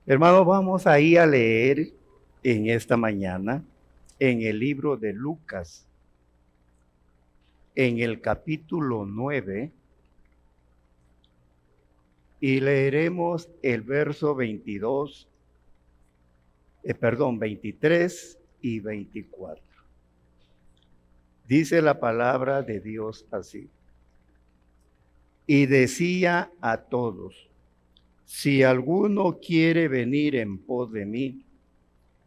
Hermanos, vamos ahí a leer en esta mañana en el libro de Lucas, en el capítulo 9, y leeremos el verso 23 y 24. Dice la palabra de Dios así: y decía a todos: si alguno quiere venir en pos de mí,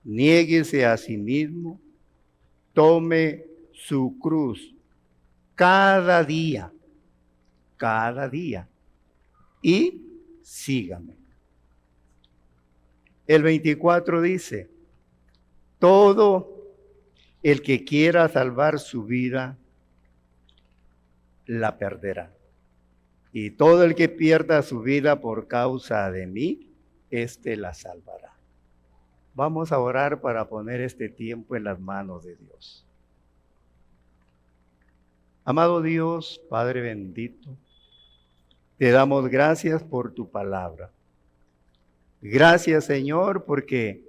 niéguese a sí mismo, tome su cruz cada día, y sígame. El 24 dice: todo el que quiera salvar su vida, la perderá. Y todo el que pierda su vida por causa de mí, éste la salvará. Vamos a orar para poner este tiempo en las manos de Dios. Amado Dios, Padre bendito, te damos gracias por tu palabra. Gracias, Señor, porque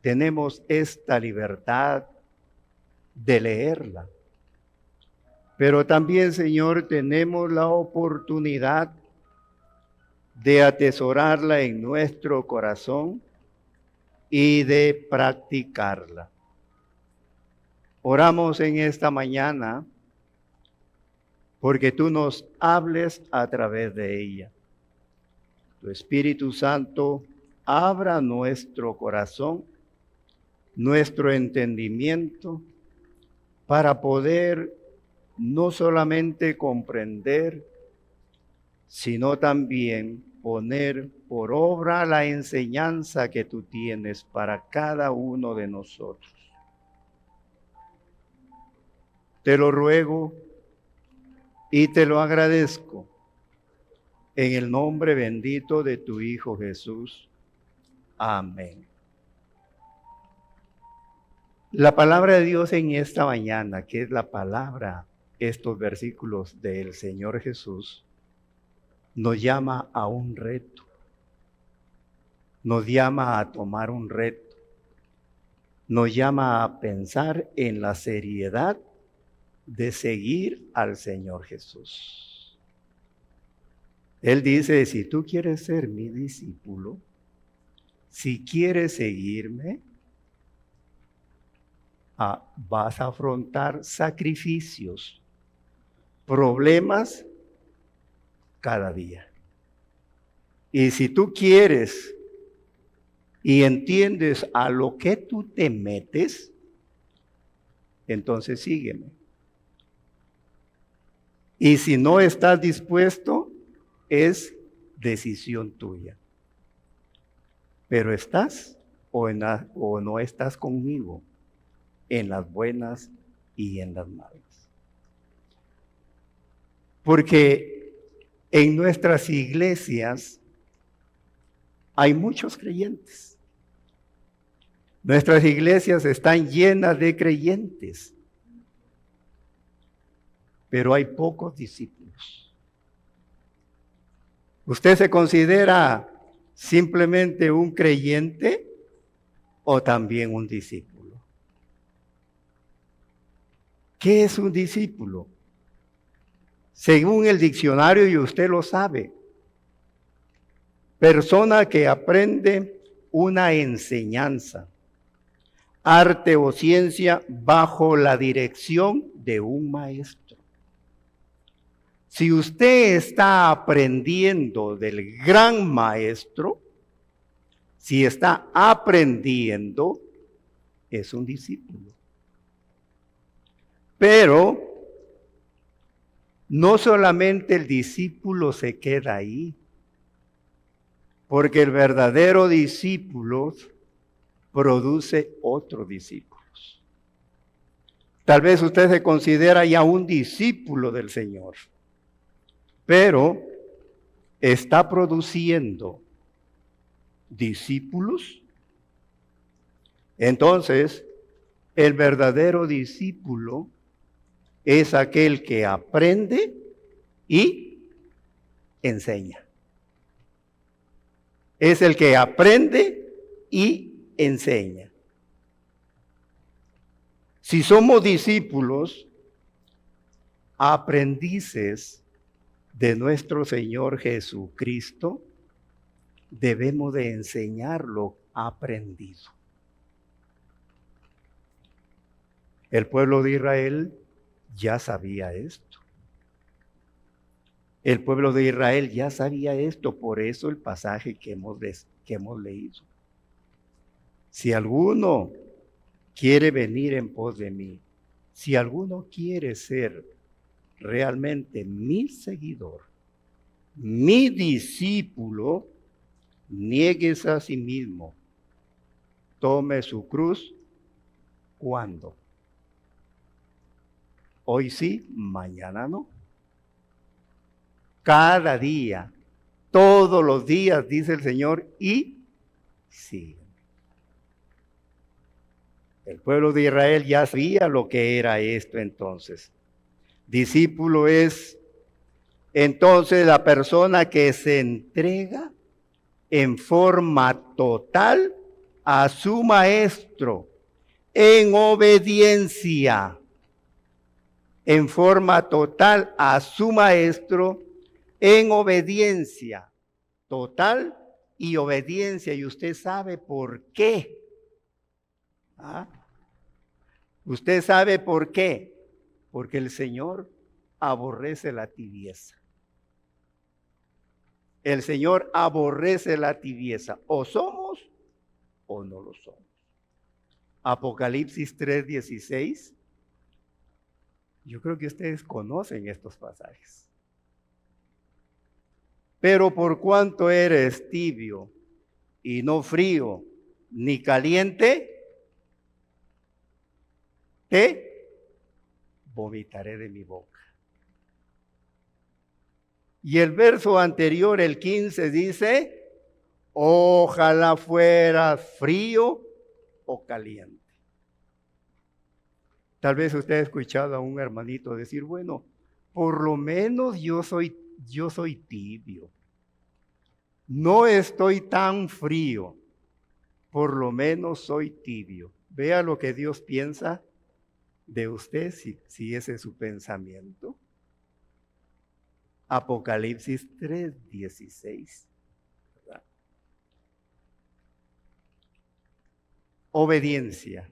tenemos esta libertad de leerla. Pero también, Señor, tenemos la oportunidad de atesorarla en nuestro corazón y de practicarla. Oramos en esta mañana porque tú nos hables a través de ella. Tu Espíritu Santo abra nuestro corazón, nuestro entendimiento, para poder no solamente comprender, sino también poner por obra la enseñanza que tú tienes para cada uno de nosotros. Te lo ruego y te lo agradezco en el nombre bendito de tu Hijo Jesús. Amén. La palabra de Dios en esta mañana, que es la palabra, estos versículos del Señor Jesús, nos llama a un reto. Nos llama a tomar un reto. Nos llama a pensar en la seriedad de seguir al Señor Jesús. Él dice: si tú quieres ser mi discípulo, si quieres seguirme, vas a afrontar sacrificios, problemas cada día. Y si tú quieres y entiendes a lo que tú te metes, entonces sígueme. Y si no estás dispuesto, es decisión tuya. Pero estás o no estás conmigo, en las buenas y en las malas. Porque en nuestras iglesias hay muchos creyentes. Nuestras iglesias están llenas de creyentes, pero hay pocos discípulos. ¿Usted se considera simplemente un creyente o también un discípulo? ¿Qué es un discípulo? Según el diccionario, y usted lo sabe, persona que aprende una enseñanza, arte o ciencia bajo la dirección de un maestro. Si usted está aprendiendo del gran maestro, si está aprendiendo, es un discípulo. Pero no solamente el discípulo se queda ahí, porque el verdadero discípulo produce otros discípulos. Tal vez usted se considera ya un discípulo del Señor, pero está produciendo discípulos. Entonces, el verdadero discípulo es aquel que aprende y enseña. Es el que aprende y enseña. Si somos discípulos, aprendices de nuestro Señor Jesucristo, debemos de enseñar lo aprendido. El pueblo de Israel ya sabía esto. El pueblo de Israel ya sabía esto, por eso el pasaje que hemos leído. Si alguno quiere venir en pos de mí, si alguno quiere ser realmente mi seguidor, mi discípulo, niéguese a sí mismo, tome su cruz. ¿Cuándo? Hoy sí, mañana no. Cada día, todos los días, dice el Señor, y sí. El pueblo de Israel ya sabía lo que era esto entonces. Discípulo es entonces la persona que se entrega en forma total a su maestro, en obediencia, en forma total a su maestro, en obediencia, total y obediencia. Y usted sabe por qué. ¿Ah? Usted sabe por qué. Porque el Señor aborrece la tibieza. El Señor aborrece la tibieza. O somos o no lo somos. Apocalipsis 3:16. Yo creo que ustedes conocen estos pasajes. Pero por cuanto eres tibio y no frío ni caliente, te vomitaré de mi boca. Y el verso anterior, el 15, dice, ojalá fueras frío o caliente. Tal vez usted ha escuchado a un hermanito decir, bueno, por lo menos yo soy tibio. No estoy tan frío, por lo menos soy tibio. Vea lo que Dios piensa de usted, si ese es su pensamiento. Apocalipsis 3:16. ¿Verdad? Obediencia.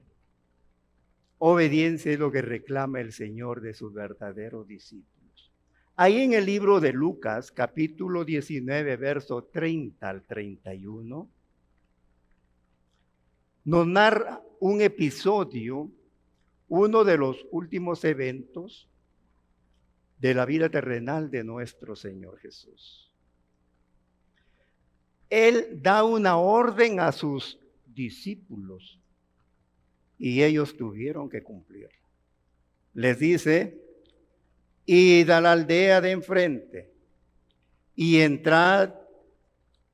Obediencia es lo que reclama el Señor de sus verdaderos discípulos. Ahí en el libro de Lucas, capítulo 19, verso 30 al 31, nos narra un episodio, uno de los últimos eventos de la vida terrenal de nuestro Señor Jesús. Él da una orden a sus discípulos y ellos tuvieron que cumplir. Les dice, id a la aldea de enfrente y entrad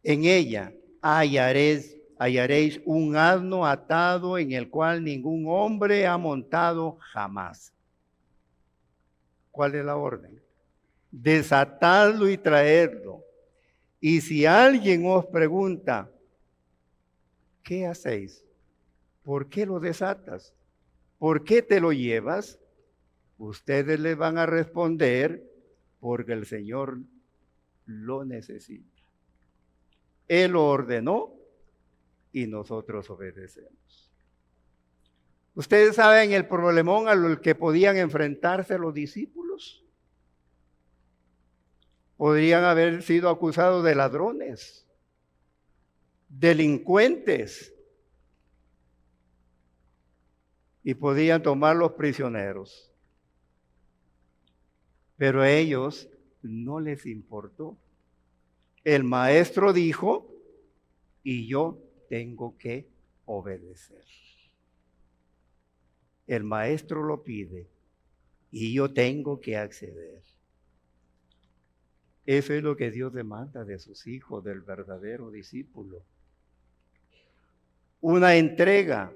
en ella, hallaréis un asno atado en el cual ningún hombre ha montado jamás. ¿Cuál es la orden? Desatadlo y traedlo. Y si alguien os pregunta, ¿qué hacéis? ¿Por qué lo desatas? ¿Por qué te lo llevas? Ustedes le van a responder, porque el Señor lo necesita. Él lo ordenó y nosotros obedecemos. ¿Ustedes saben el problemón al que podían enfrentarse los discípulos? Podrían haber sido acusados de ladrones, delincuentes, y podían tomarlos prisioneros. Pero a ellos no les importó. El maestro dijo, y yo tengo que obedecer. El maestro lo pide, y yo tengo que acceder. Eso es lo que Dios demanda de sus hijos, del verdadero discípulo. Una entrega,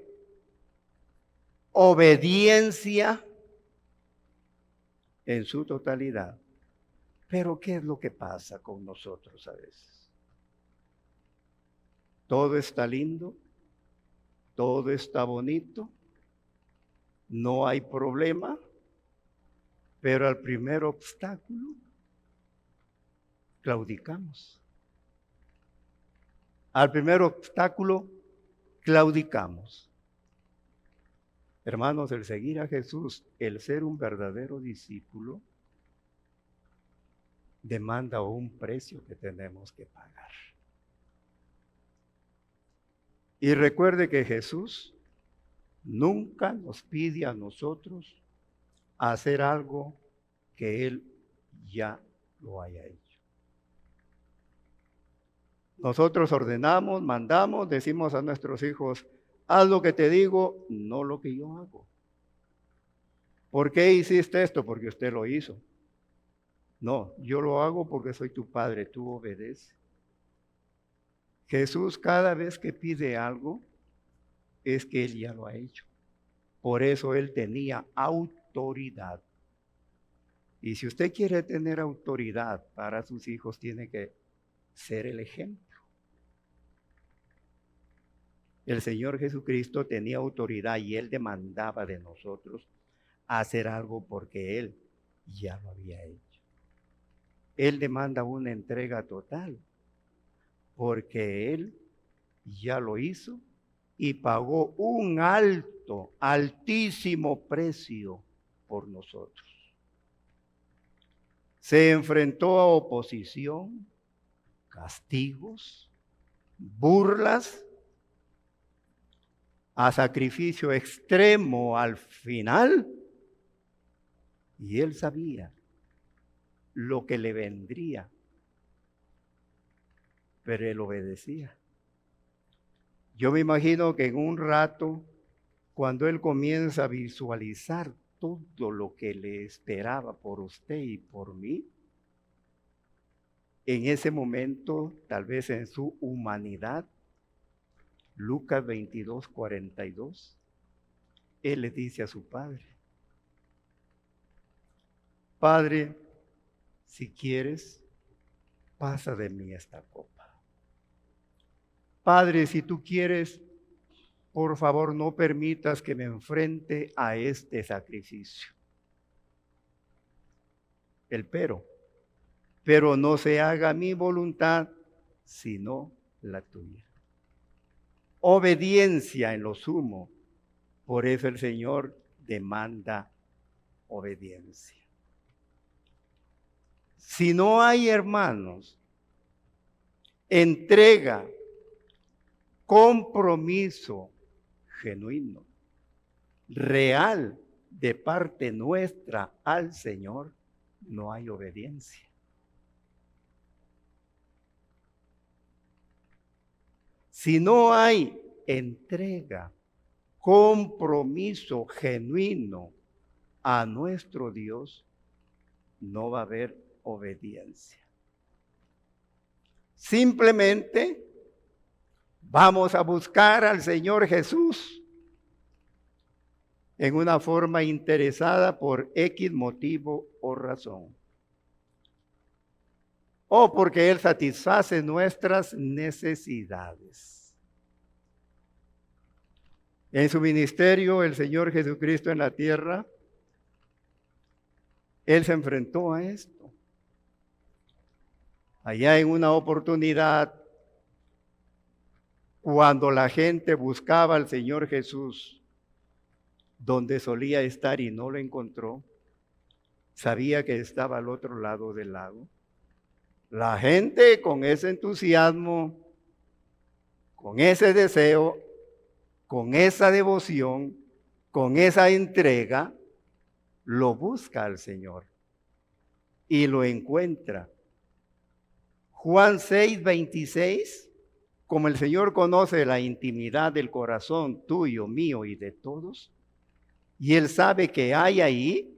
obediencia en su totalidad. Pero ¿qué es lo que pasa con nosotros a veces? todo está lindo, todo está bonito, no hay problema, pero al primer obstáculo claudicamos. Al primer obstáculo claudicamos. Hermanos, el seguir a Jesús, el ser un verdadero discípulo, demanda un precio que tenemos que pagar. Y recuerde que Jesús nunca nos pide a nosotros hacer algo que Él ya lo haya hecho. Nosotros ordenamos, mandamos, decimos a nuestros hijos, haz lo que te digo, no lo que yo hago. ¿Por qué hiciste esto? Porque usted lo hizo. No, yo lo hago porque soy tu padre, tú obedeces. Jesús cada vez que pide algo, es que Él ya lo ha hecho. Por eso Él tenía autoridad. Y si usted quiere tener autoridad para sus hijos, tiene que ser el ejemplo. El Señor Jesucristo tenía autoridad y Él demandaba de nosotros hacer algo porque Él ya lo había hecho. Él demanda una entrega total porque Él ya lo hizo y pagó un alto, altísimo precio por nosotros. Se enfrentó a oposición, castigos, burlas, a sacrificio extremo al final, y Él sabía lo que le vendría, pero Él obedecía. Yo me imagino que en un rato, cuando Él comienza a visualizar todo lo que le esperaba por usted y por mí, en ese momento, tal vez en su humanidad, Lucas 22, 42, Él le dice a su Padre, Padre, si quieres, pasa de mí esta copa. Padre, si tú quieres, por favor, no permitas que me enfrente a este sacrificio. El pero no se haga mi voluntad, sino la tuya. Obediencia en lo sumo. Por eso el Señor demanda obediencia. Si no hay, hermanos, entrega, compromiso genuino, real de parte nuestra al Señor, no hay obediencia. Si no hay entrega, compromiso genuino a nuestro Dios, no va a haber obediencia. Simplemente vamos a buscar al Señor Jesús en una forma interesada por X motivo o razón. O porque Él satisface nuestras necesidades. En su ministerio, el Señor Jesucristo en la tierra, Él se enfrentó a esto. Allá en una oportunidad, cuando la gente buscaba al Señor Jesús, donde solía estar y no lo encontró, sabía que estaba al otro lado del lago. La gente con ese entusiasmo, con ese deseo, con esa devoción, con esa entrega, lo busca al Señor y lo encuentra. Juan 6, 26, como el Señor conoce la intimidad del corazón tuyo, mío y de todos, y Él sabe que hay ahí,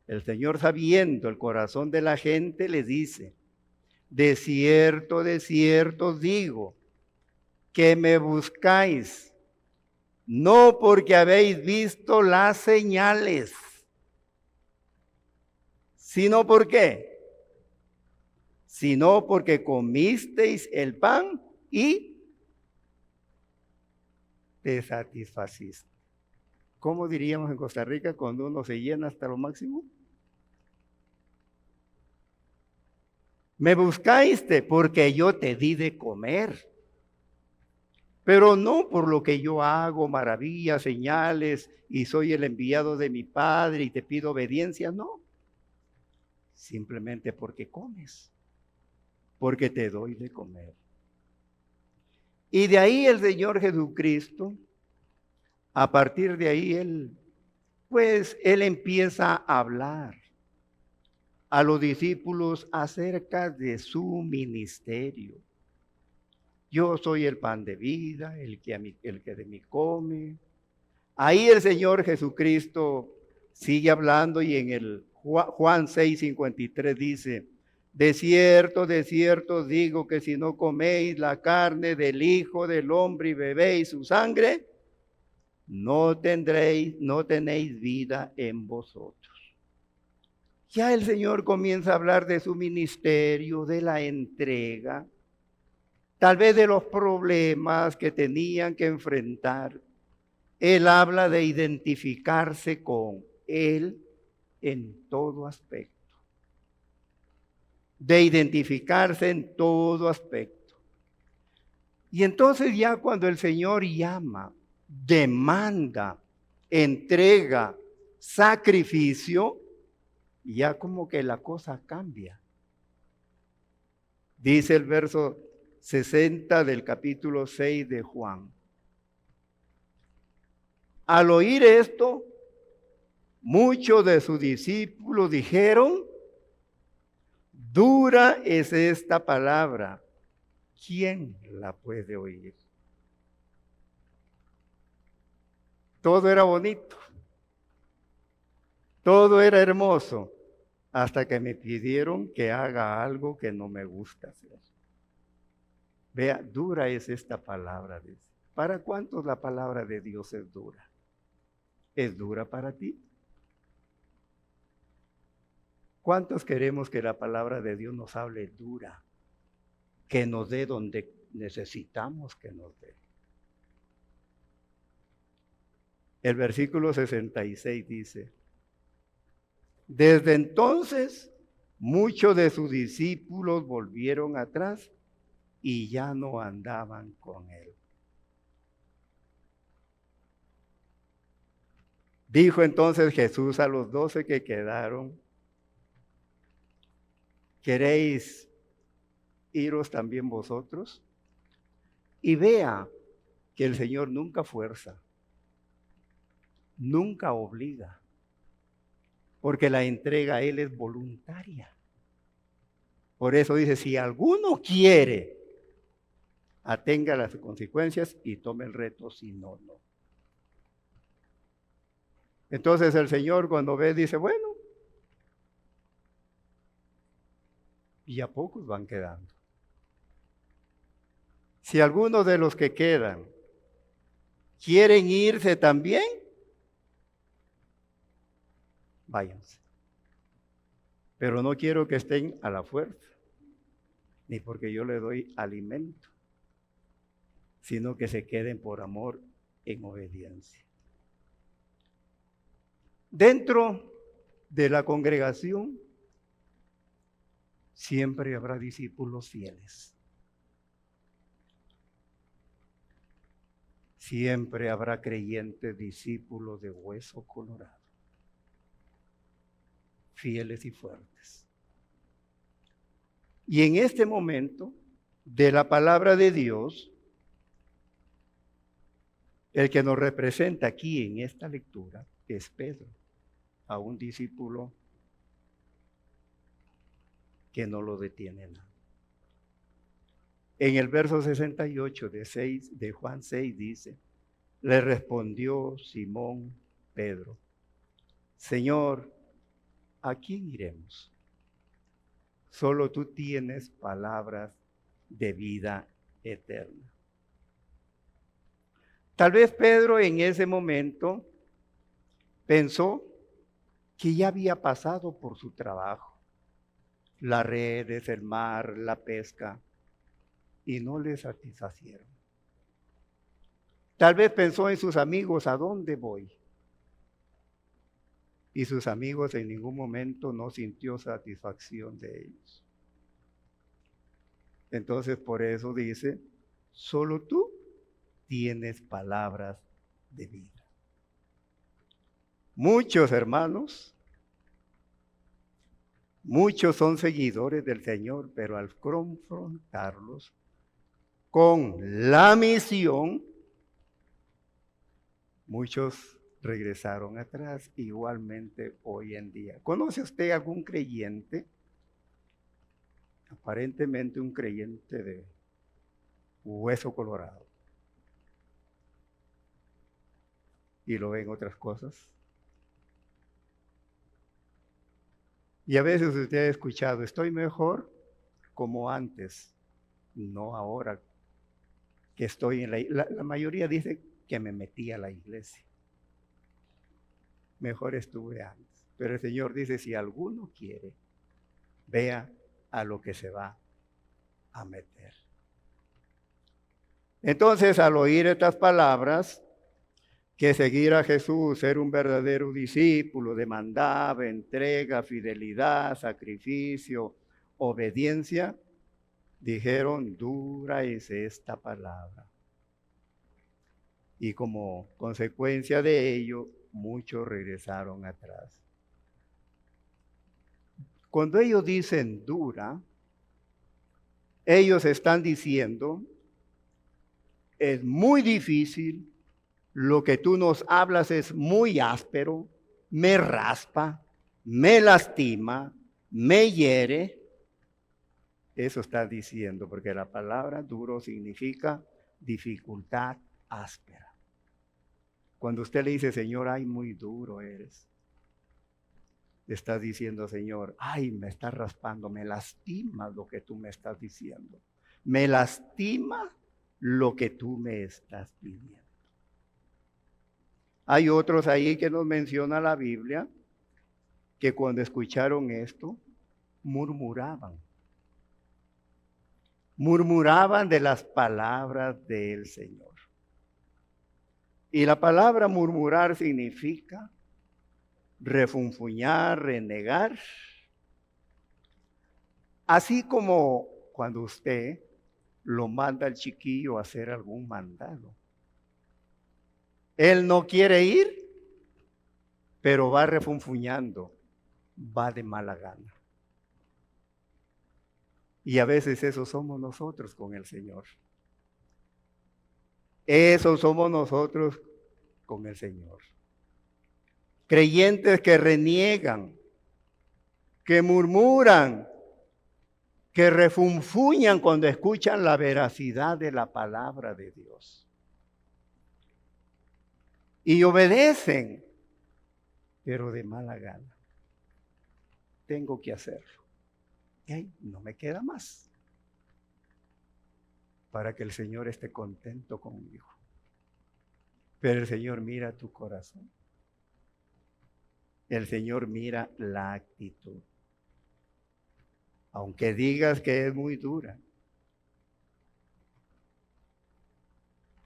el Señor sabiendo el corazón de la gente le dice, de cierto os digo, que me buscáis, no porque habéis visto las señales, sino ¿por qué? Sino porque comisteis el pan y te satisfaciste. ¿Cómo diríamos en Costa Rica cuando uno se llena hasta lo máximo? Me buscaste porque yo te di de comer. Pero no por lo que yo hago, maravillas, señales, y soy el enviado de mi Padre y te pido obediencia, no. Simplemente porque comes, porque te doy de comer. Y de ahí el Señor Jesucristo, a partir de ahí Él empieza a hablar a los discípulos acerca de su ministerio. Yo soy el pan de vida, el que de mí come. Ahí el Señor Jesucristo sigue hablando y en el Juan 6:53 dice, de cierto digo que si no coméis la carne del Hijo del Hombre y bebéis su sangre, no tenéis vida en vosotros. Ya el Señor comienza a hablar de su ministerio, de la entrega, tal vez de los problemas que tenían que enfrentar. Él habla de identificarse con Él en todo aspecto. De identificarse en todo aspecto. Y entonces ya cuando el Señor llama, demanda, entrega, sacrificio, ya como que la cosa cambia. Dice el verso 60 del capítulo 6 de Juan. Al oír esto, muchos de sus discípulos dijeron, dura es esta palabra, ¿quién la puede oír? Todo era bonito, todo era hermoso, hasta que me pidieron que haga algo que no me gusta hacer. Vea, dura es esta palabra. Dice. ¿Para cuántos la palabra de Dios es dura? ¿Es dura para ti? ¿Cuántos queremos que la palabra de Dios nos hable dura? Que nos dé donde necesitamos que nos dé. El versículo 66 dice, desde entonces muchos de sus discípulos volvieron atrás y ya no andaban con él. Dijo entonces Jesús a los 12 que quedaron, ¿queréis iros también vosotros? Y vea que el Señor nunca fuerza, nunca obliga, porque la entrega a Él es voluntaria. Por eso dice, si alguno quiere, atenga las consecuencias y tome el reto, si no, no. Entonces el Señor cuando ve dice, bueno, y a pocos van quedando. Si algunos de los que quedan quieren irse también, váyanse. Pero no quiero que estén a la fuerza, ni porque yo le doy alimento, sino que se queden por amor en obediencia. Dentro de la congregación siempre habrá discípulos fieles. Siempre habrá creyentes discípulos de hueso colorado, fieles y fuertes. Y en este momento de la palabra de Dios, el que nos representa aquí en esta lectura es Pedro, a un discípulo que no lo detiene nada. En el verso 68 de Juan 6 dice, le respondió Simón Pedro, Señor, ¿a quién iremos? Solo tú tienes palabras de vida eterna. Tal vez Pedro en ese momento pensó que ya había pasado por su trabajo, las redes, el mar, la pesca, y no le satisfacieron. Tal vez pensó en sus amigos, ¿a dónde voy? Y sus amigos en ningún momento no sintió satisfacción de ellos. Entonces por eso dice, solo tú tienes palabras de vida. Muchos hermanos, muchos son seguidores del Señor, pero al confrontarlos con la misión, muchos regresaron atrás, igualmente hoy en día. ¿Conoce usted algún creyente? Aparentemente un creyente de hueso colorado. Y lo ven otras cosas. Y a veces usted ha escuchado, estoy mejor como antes, no ahora que estoy en la mayoría dice que me metí a la iglesia. Mejor estuve antes. Pero el Señor dice, si alguno quiere, vea a lo que se va a meter. Entonces, al oír estas palabras, que seguir a Jesús, ser un verdadero discípulo, demandaba entrega, fidelidad, sacrificio, obediencia, dijeron, dura es esta palabra. Y como consecuencia de ello, muchos regresaron atrás. Cuando ellos dicen dura, ellos están diciendo, es muy difícil, lo que tú nos hablas es muy áspero, me raspa, me lastima, me hiere. Eso está diciendo, porque la palabra duro significa dificultad áspera. Cuando usted le dice, Señor, ay, muy duro eres, le está diciendo, Señor, ay, me está raspando, me lastima lo que tú me estás diciendo. Me lastima lo que tú me estás pidiendo. Hay otros ahí que nos menciona la Biblia que cuando escucharon esto, murmuraban. Murmuraban de las palabras del Señor. Y la palabra murmurar significa refunfuñar, renegar. Así como cuando usted lo manda al chiquillo a hacer algún mandado. Él no quiere ir, pero va refunfuñando, va de mala gana. Y a veces eso somos nosotros con el Señor. Eso somos nosotros con el Señor. Creyentes que reniegan, que murmuran, que refunfuñan cuando escuchan la veracidad de la palabra de Dios. Y obedecen, pero de mala gana. Tengo que hacerlo. Y no me queda más para que el Señor esté contento conmigo. Pero el Señor mira tu corazón. El Señor mira la actitud. Aunque digas que es muy dura,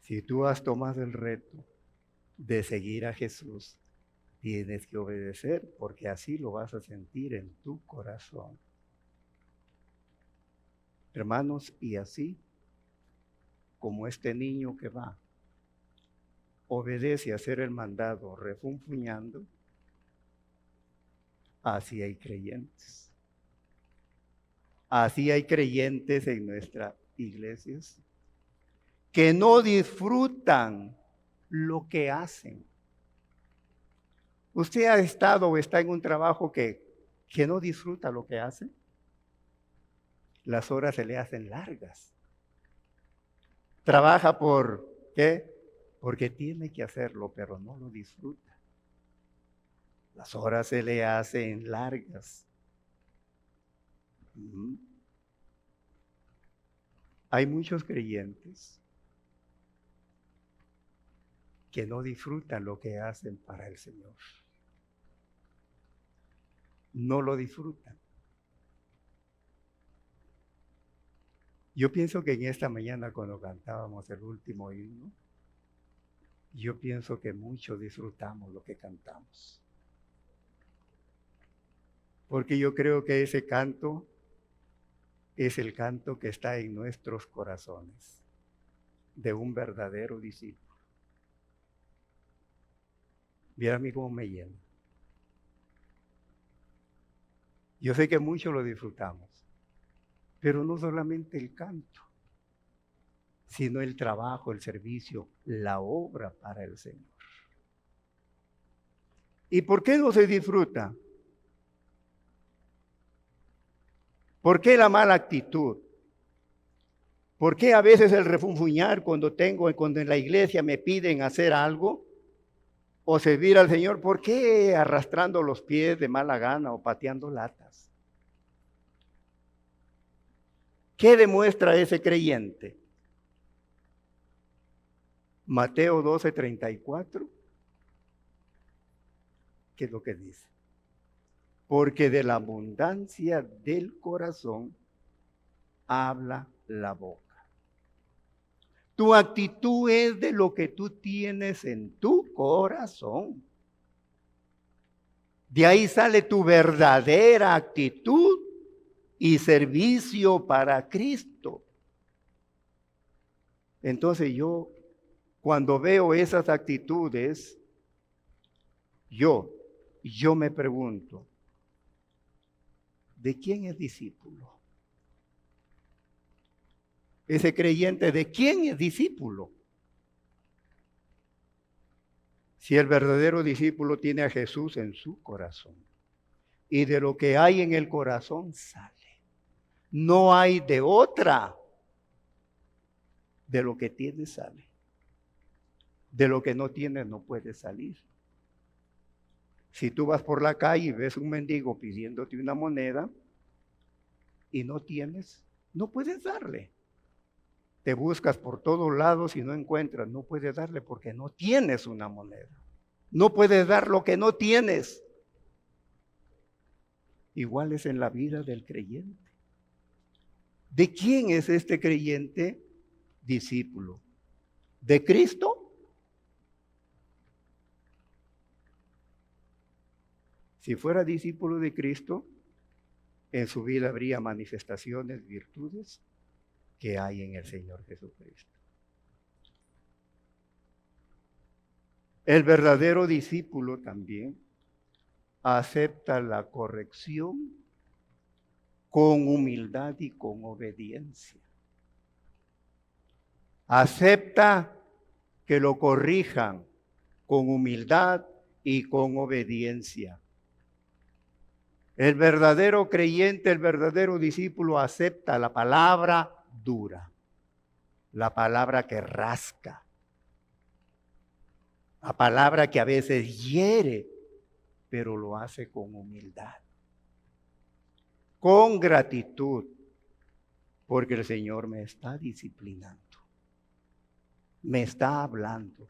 si tú has tomado el reto de seguir a Jesús, tienes que obedecer porque así lo vas a sentir en tu corazón. Hermanos, y así como este niño que va, obedece a hacer el mandado refunfuñando, así hay creyentes. Así hay creyentes en nuestras iglesias que no disfrutan lo que hacen. ¿Usted ha estado o está en un trabajo que no disfruta lo que hace? Las horas se le hacen largas. Trabaja ¿por qué? Porque tiene que hacerlo, pero no lo disfruta. Las horas se le hacen largas. Hay muchos creyentes que no disfrutan lo que hacen para el Señor. No lo disfrutan. Yo pienso que en esta mañana cuando cantábamos el último himno, Yo pienso que mucho disfrutamos lo que cantamos. Porque yo creo que ese canto es el canto que está en nuestros corazones, de un verdadero discípulo. Mira a mí cómo me llena. Yo sé que mucho lo disfrutamos, pero no solamente el canto, sino el trabajo, el servicio, la obra para el Señor. ¿Y por qué no se disfruta? ¿Por qué la mala actitud? ¿Por qué a veces el refunfuñar cuando en la iglesia me piden hacer algo o servir al Señor? ¿Por qué arrastrando los pies de mala gana o pateando latas? ¿Qué demuestra ese creyente? Mateo 12:34. ¿Qué es lo que dice? Porque de la abundancia del corazón habla la boca. Tu actitud es de lo que tú tienes en tu corazón. De ahí sale tu verdadera actitud y servicio para Cristo. Entonces yo, cuando veo esas actitudes, yo me pregunto, ¿de quién es discípulo? Ese creyente, ¿de quién es discípulo? Si el verdadero discípulo tiene a Jesús en su corazón, y de lo que hay en el corazón sale. No hay de otra. De lo que tiene sale. De lo que no tiene no puede salir. Si tú vas por la calle y ves un mendigo pidiéndote una moneda y no tienes, no puedes darle. Te buscas por todos lados y no encuentras, no puedes darle porque no tienes una moneda. No puedes dar lo que no tienes. Igual es en la vida del creyente. ¿De quién es este creyente discípulo? ¿De Cristo? Si fuera discípulo de Cristo, en su vida habría manifestaciones, virtudes que hay en el Señor Jesucristo. El verdadero discípulo también acepta la corrección con humildad y con obediencia. Acepta que lo corrijan con humildad y con obediencia. El verdadero creyente, el verdadero discípulo acepta la palabra dura, la palabra que rasca, la palabra que a veces hiere, pero lo hace con humildad, con gratitud, porque el Señor me está disciplinando, me está hablando.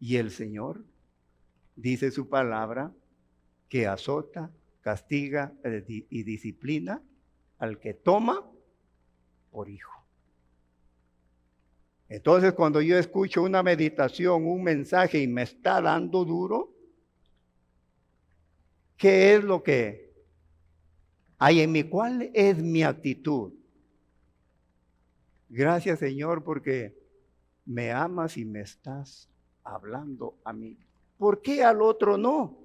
Y el Señor dice su palabra que azota, castiga y disciplina al que toma por hijo. Entonces, cuando yo escucho una meditación, un mensaje y me está dando duro, ¿qué es lo que hay en mí? ¿Cuál es mi actitud? Gracias, Señor, porque me amas y me estás hablando a mí. ¿Por qué al otro no?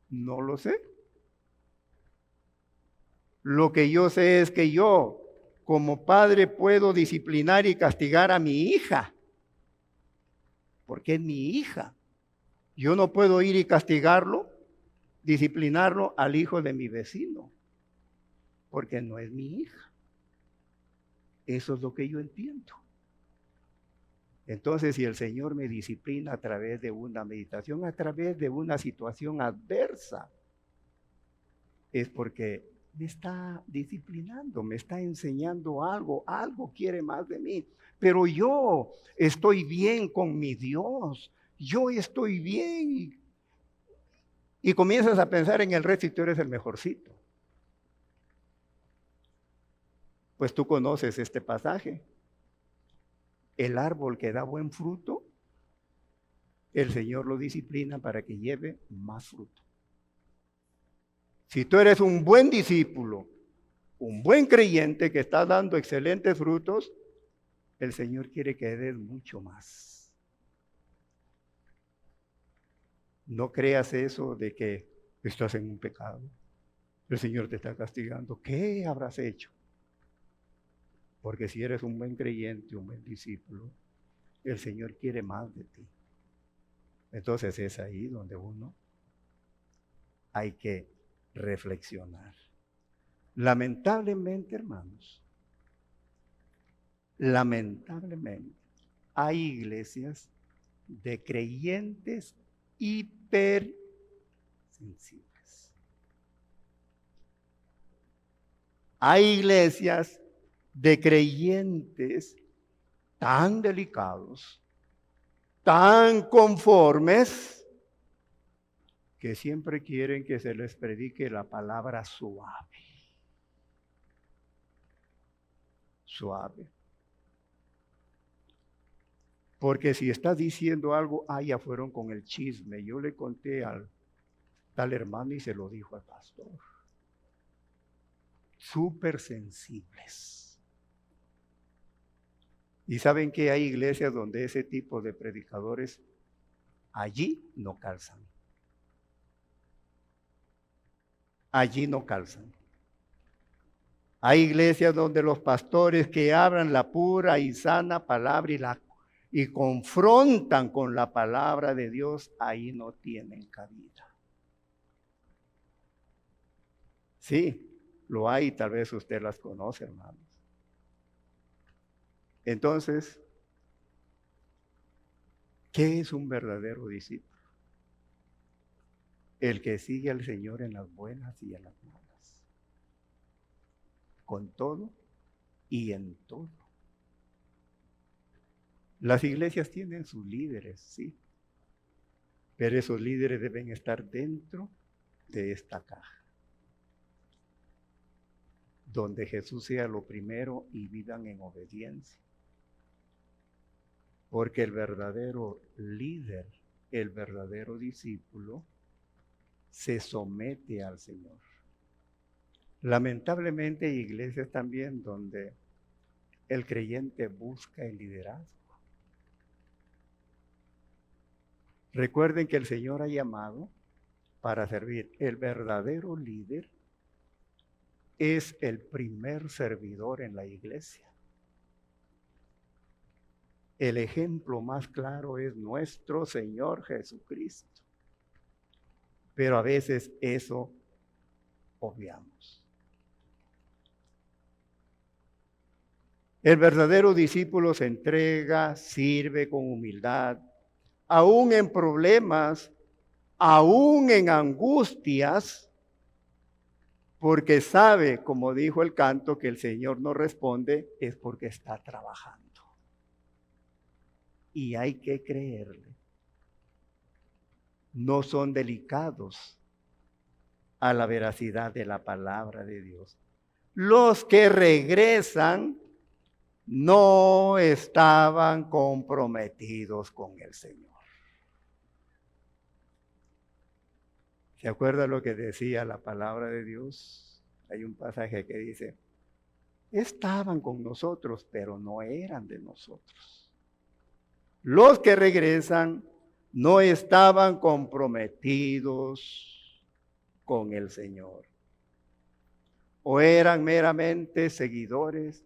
No lo sé. Lo que yo sé es que yo, como padre, puedo disciplinar y castigar a mi hija, porque es mi hija. Yo no puedo ir y castigarlo, disciplinarlo al hijo de mi vecino, porque no es mi hija. Eso es lo que yo entiendo. Entonces, si el Señor me disciplina a través de una meditación, a través de una situación adversa, es porque me está disciplinando, me está enseñando algo quiere más de mí. Pero yo estoy bien con mi Dios, yo estoy bien. Y comienzas a pensar en el resto y tú eres el mejorcito. Pues tú conoces este pasaje. el árbol que da buen fruto, el Señor lo disciplina para que lleve más fruto. Si tú eres un buen discípulo, un buen creyente que está dando excelentes frutos, el Señor quiere que des mucho más. No creas eso de que estás en un pecado. El Señor te está castigando. ¿Qué habrás hecho? Porque si eres un buen creyente, un buen discípulo, el Señor quiere más de ti. Entonces es ahí donde uno hay que reflexionar. Lamentablemente, hermanos, lamentablemente, hay iglesias de creyentes hipersensibles. Hay iglesias de creyentes tan delicados, tan conformes, que siempre quieren que se les predique la palabra suave. Suave. Porque si está diciendo algo, ya fueron con el chisme. Yo le conté al tal hermano y se lo dijo al pastor. Súper sensibles. Y saben que hay iglesias donde ese tipo de predicadores allí no calzan. Allí no calzan. Hay iglesias donde los pastores que hablan la pura y sana palabra y confrontan con la palabra de Dios, ahí no tienen cabida. Sí, lo hay, tal vez usted las conoce, hermanos. Entonces, ¿qué es un verdadero discípulo? El que sigue al Señor en las buenas y en las malas. Con todo y en todo. Las iglesias tienen sus líderes, sí. Pero esos líderes deben estar dentro de esta caja. Donde Jesús sea lo primero y vivan en obediencia. Porque el verdadero líder, el verdadero discípulo, se somete al Señor. Lamentablemente hay iglesias también donde el creyente busca el liderazgo. Recuerden que el Señor ha llamado para servir. El verdadero líder es el primer servidor en la iglesia. El ejemplo más claro es nuestro Señor Jesucristo. Pero a veces eso obviamos. El verdadero discípulo se entrega, sirve con humildad, aún en problemas, aún en angustias, porque sabe, como dijo el canto, que el Señor no responde, es porque está trabajando. Y hay que creerle. No son delicados a la veracidad de la palabra de Dios. Los que regresan no estaban comprometidos con el Señor. ¿Se acuerda lo que decía la palabra de Dios? Hay un pasaje que dice, estaban con nosotros, pero no eran de nosotros. Los que regresan no estaban comprometidos con el Señor. O eran meramente seguidores,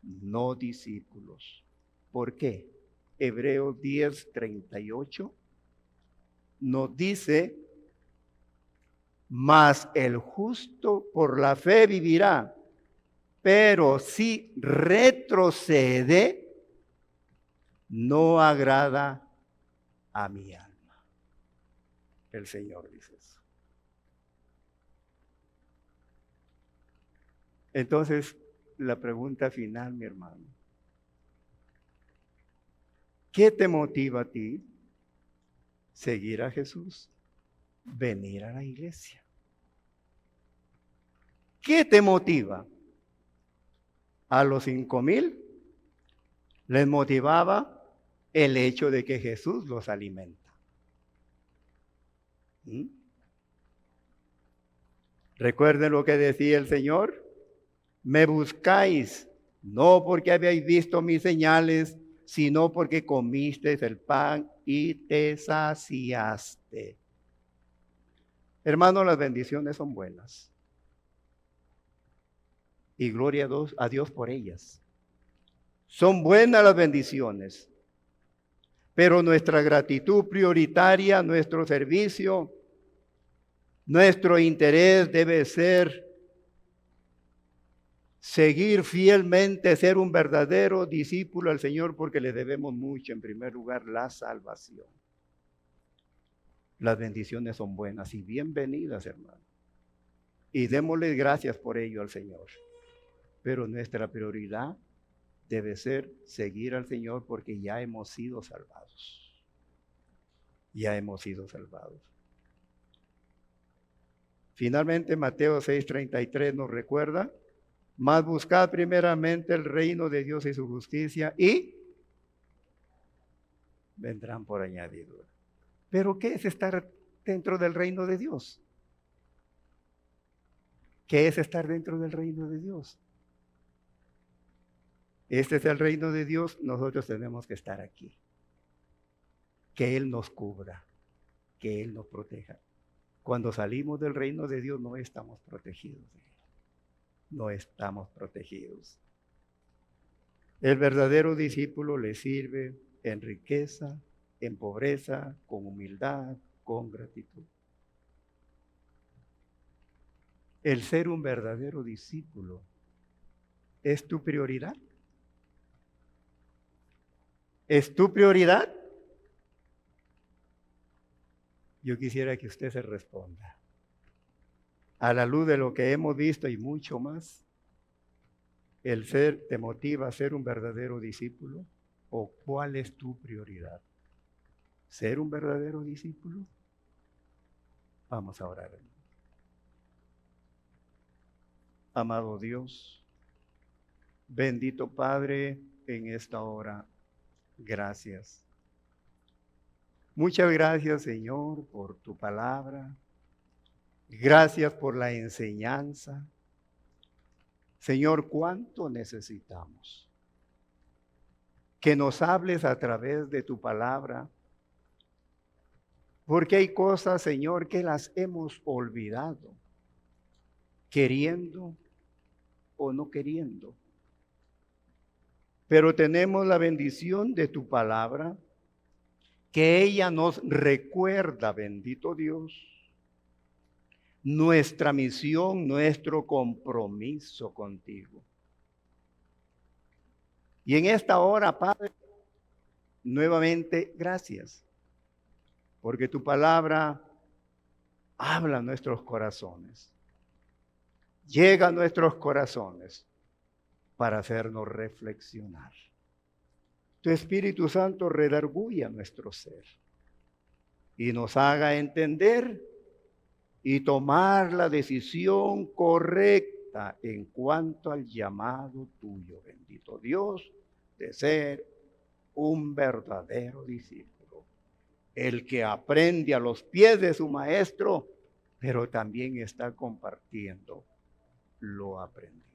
no discípulos. ¿Por qué? Hebreos 10:38 nos dice, mas el justo por la fe vivirá, pero si retrocede, no agrada a mi alma. El Señor dice eso. Entonces, la pregunta final, mi hermano. ¿Qué te motiva a ti? Seguir a Jesús, venir a la iglesia. ¿Qué te motiva? ¿A los 5,000 Les motivaba el hecho de que Jesús los alimenta. ¿Mm? Recuerden lo que decía el Señor. Me buscáis, no porque habéis visto mis señales, sino porque comisteis el pan y te saciaste. Hermanos, las bendiciones son buenas. Y gloria a Dios por ellas. Son buenas las bendiciones. Pero nuestra gratitud prioritaria, nuestro servicio, nuestro interés debe ser seguir fielmente, ser un verdadero discípulo al Señor, porque le debemos mucho, en primer lugar, la salvación. Las bendiciones son buenas y bienvenidas, hermano. Y démosle gracias por ello al Señor. Pero nuestra prioridad debe ser seguir al Señor, porque ya hemos sido salvados. Ya hemos sido salvados. Finalmente, Mateo 6:33 nos recuerda: mas buscad primeramente el reino de Dios y su justicia, y vendrán por añadidura. ¿Pero qué es estar dentro del reino de Dios? ¿Qué es estar dentro del reino de Dios? Este es el reino de Dios, nosotros tenemos que estar aquí. Que Él nos cubra, que Él nos proteja. Cuando salimos del reino de Dios no estamos protegidos. No estamos protegidos. El verdadero discípulo le sirve en riqueza, en pobreza, con humildad, con gratitud. El ser un verdadero discípulo es tu prioridad. ¿Es tu prioridad? Yo quisiera que usted se responda. A la luz de lo que hemos visto y mucho más, ¿el ser te motiva a ser un verdadero discípulo? ¿O cuál es tu prioridad? ¿Ser un verdadero discípulo? Vamos a orar. Amado Dios, bendito Padre, en esta hora, gracias. Muchas gracias, Señor, por tu palabra. Gracias por la enseñanza. Señor, ¿cuánto necesitamos? Que nos hables a través de tu palabra. Porque hay cosas, Señor, que las hemos olvidado, queriendo o no queriendo. Pero tenemos la bendición de tu palabra, que ella nos recuerda, bendito Dios, nuestra misión, nuestro compromiso contigo. Y en esta hora, Padre, nuevamente gracias, porque tu palabra habla a nuestros corazones, llega a nuestros corazones para hacernos reflexionar. Tu Espíritu Santo redarguya nuestro ser y nos haga entender y tomar la decisión correcta en cuanto al llamado tuyo, bendito Dios, de ser un verdadero discípulo. El que aprende a los pies de su maestro, pero también está compartiendo lo aprendido.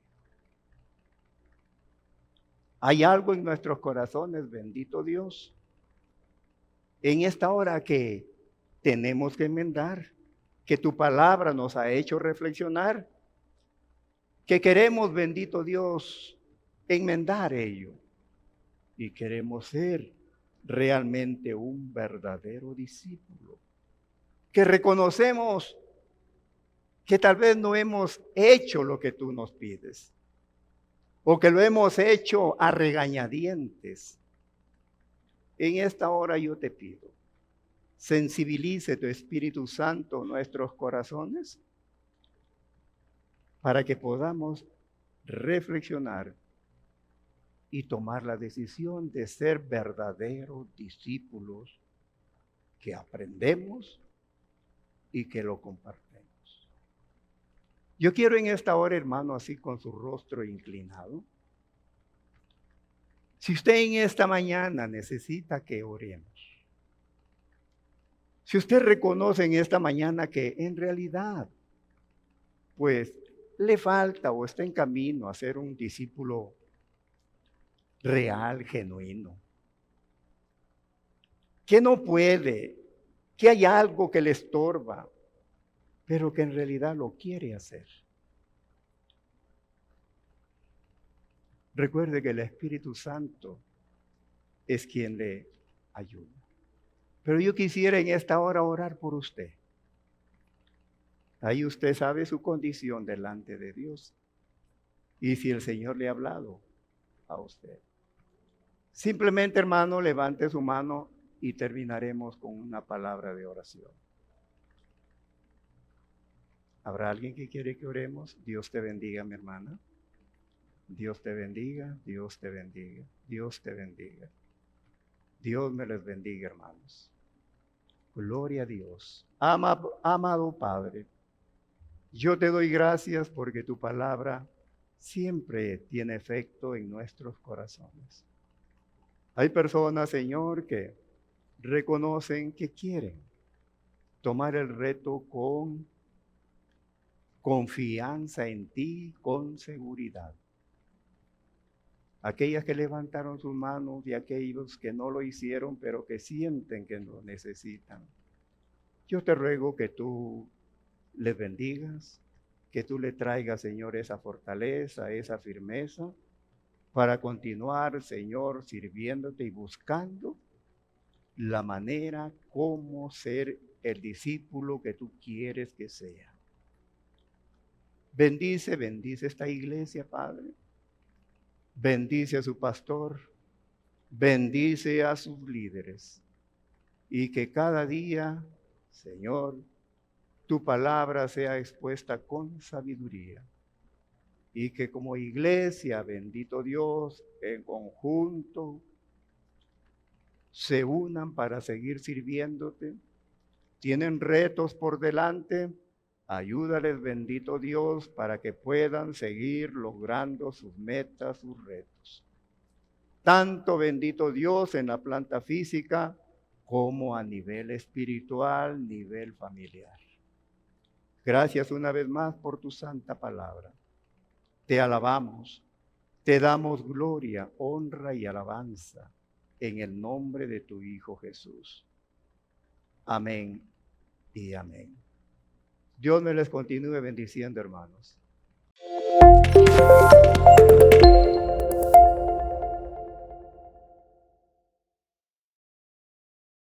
Hay algo en nuestros corazones, bendito Dios, en esta hora que tenemos que enmendar, que tu palabra nos ha hecho reflexionar, que queremos, bendito Dios, enmendar ello. Y queremos ser realmente un verdadero discípulo. Que reconocemos que tal vez no hemos hecho lo que tú nos pides. O que lo hemos hecho a regañadientes. En esta hora yo te pido, sensibilice tu Espíritu Santo nuestros corazones para que podamos reflexionar y tomar la decisión de ser verdaderos discípulos que aprendemos y que lo compartimos. Yo quiero en esta hora, hermano, así con su rostro inclinado, Si usted en esta mañana necesita que oremos, si usted reconoce en esta mañana que en realidad, pues, le falta o está en camino a ser un discípulo real, genuino, que no puede, que hay algo que le estorba, pero que en realidad lo quiere hacer. Recuerde que el Espíritu Santo es quien le ayuda. Pero yo quisiera en esta hora orar por usted. Ahí usted sabe su condición delante de Dios. Y si el Señor le ha hablado a usted. Simplemente, hermano, levante su mano y terminaremos con una palabra de oración. ¿Habrá alguien que quiere que oremos? Dios te bendiga, mi hermana. Dios te bendiga, Dios te bendiga, Dios te bendiga. Dios me les bendiga, hermanos. Gloria a Dios. Amado Padre, yo te doy gracias porque tu palabra siempre tiene efecto en nuestros corazones. Hay personas, Señor, que reconocen que quieren tomar el reto con confianza en ti, con seguridad. Aquellas que levantaron sus manos y aquellos que no lo hicieron, pero que sienten que lo necesitan. Yo te ruego que tú les bendigas, que tú le traigas, Señor, esa fortaleza, esa firmeza, para continuar, Señor, sirviéndote y buscando la manera como ser el discípulo que tú quieres que sea. Bendice esta iglesia, Padre. Bendice a su pastor, bendice a sus líderes y que cada día, Señor, tu palabra sea expuesta con sabiduría y que como iglesia, bendito Dios, en conjunto se unan para seguir sirviéndote. Tienen retos por delante. Ayúdales, bendito Dios, para que puedan seguir logrando sus metas, sus retos. Tanto, bendito Dios, en la planta física como a nivel espiritual, nivel familiar. Gracias una vez más por tu santa palabra. Te alabamos, te damos gloria, honra y alabanza en el nombre de tu Hijo Jesús. Amén y amén. Dios me les continúe bendiciendo, hermanos.